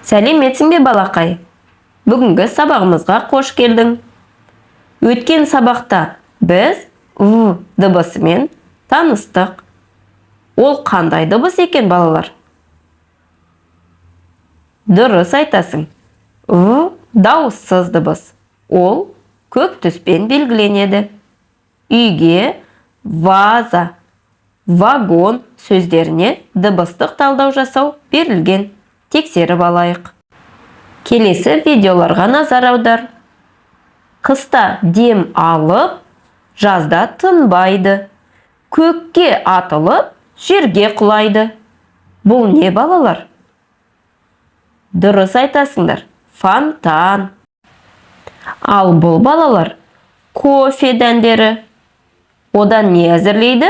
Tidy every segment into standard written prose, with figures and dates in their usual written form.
Сәлеметсің бе балақай? Бүгінгі сабағымызға қош келдің. Өткен сабақта біз «в» дыбысымен таныстық. Ол қандай дыбыс екен, балалар? Дұрыс айтасың. «В» дауыссыз дыбыс. Ол көк түспен белгіленеді. Үйге ваза, вагон сөздеріне дыбыстық талдау жасау берілген. Тексеріп алайық. Келесі видеоларға назар аудар. Қыста дем алып, жазда тынбайды. Көкке атылып, жерге құлайды. Бұл не, балалар? Дұрыс айтасыңдар. Фонтан. Ал бұл, балалар, кофе дәндері. Одан не әзірлейді?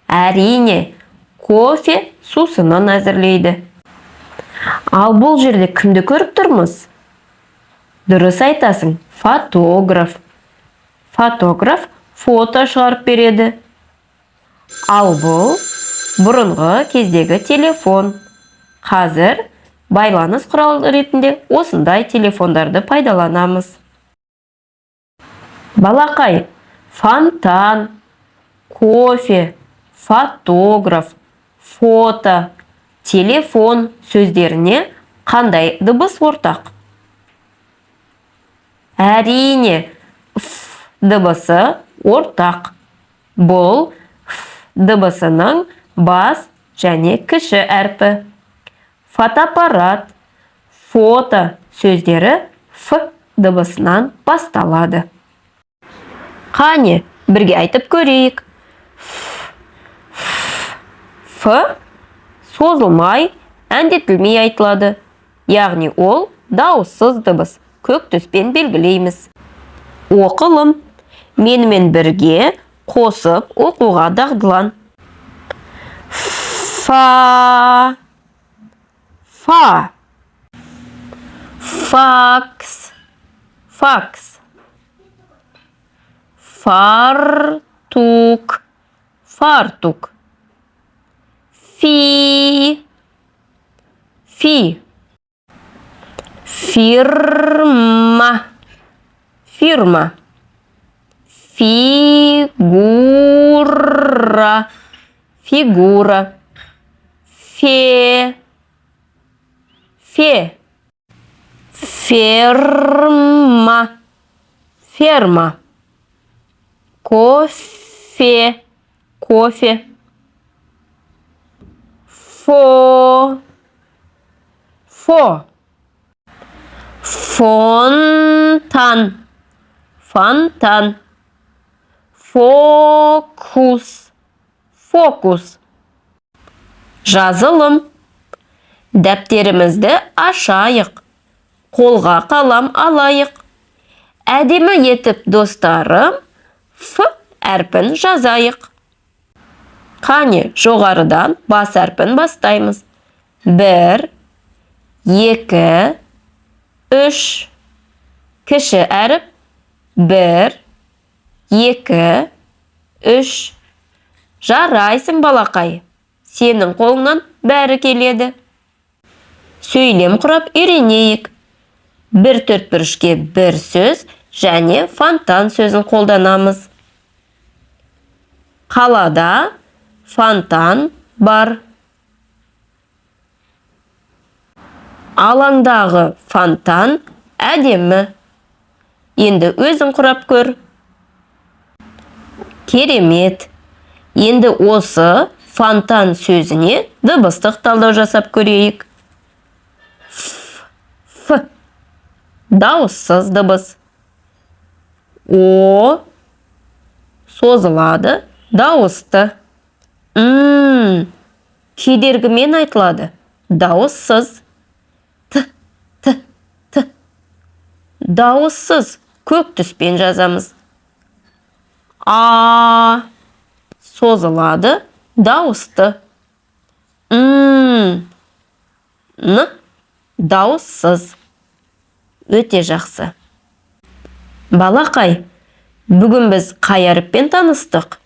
Әрине, кофе сусынын әзірлейді. Ал бұл жерде кімді көріп тұрмыз? Дұрыс айтасың, фотограф. Фотограф фото шығарып береді. Ал бұл бұрынғы кездегі телефон. Қазір байланыс құралы ретінде осындай телефондарды пайдаланамыз. Балақай, фонтан, кофе, фотограф, фото, телефон сөздеріне қандай дыбыс ортақ? Әрине, «ф» дыбысы ортақ. Бұл «ф» дыбысының бас және кіші әрпі. Фотоаппарат, фото сөздері «ф» дыбысынан басталады. Қане, бірге айтып көрейік. «Ф» созылмай, әндетілмей айтылады. Яғни ол дауыссыз дыбыс. Көк түспен белгілейміз. Оқылым. Менімен бірге қосып оқуға дағдылан. Фа. Фа. Факс. Факс. Фартук. Фартук. Фи. Фи. Фирма. Фирма. Фигура. Фигура. Фе. Фе. Ферма. Ферма. Кофе. Кофе. Фо. Фо. Фонтан. Фонтан. Фокус. Фокус. Жазылым. Дәптерімізді ашайық. Қолға қалам алайық. Әдемі етіп, достарым, «ф» әрпін жазайық. Қане, жоғарыдан бас әрпін бастаймыз. 1, 2, 3. Кіші әріп. 1, 2, 3. Жарайсың, балақай. Сенің қолыңнан бәрі келеді. Сөйлем құрап үйренейік. 1-4-1-3-ке бір сөз және фонтан сөзін қолданамыз. Қалада фонтан бар. Алаңдағы фонтан әдемі. Енді өзің құрап көр. Керемет. Енді осы фонтан сөзіне дыбыстық талдау жасап көрейік. Ф. Дауыссыз дыбыс. О. Созылады, дауысты. Кедергімен айтылады. Дауыссыз. Т. Дауыссыз. Көк түспен жазамыз. А. Созылады, дауысты. Н. Дауыссыз. Өте жақсы. Балақай, бүгін біз қай әріппен таныстық?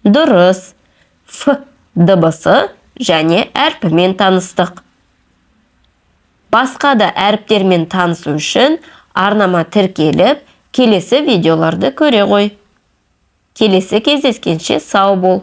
Дұрыс. «Ф» дыбысы және әрпімен таныстық. Басқа да әріптермен танысу үшін арнама тіркеліп, келесі видеоларды көре ғой. Келесі кездескенше сау бол.